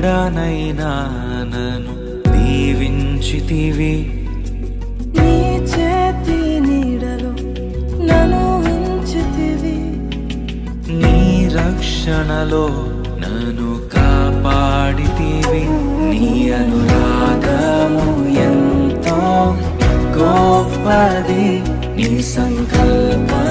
తోడనైనా నన్ను దీవించితివి. నీ చేతి నీడలో నన్ను ఉంచితివి. నీ రక్షణలో నన్ను కాపాడితివి. నీ అనురాగము ఎంతో గొప్పది, నీ సంకల్పం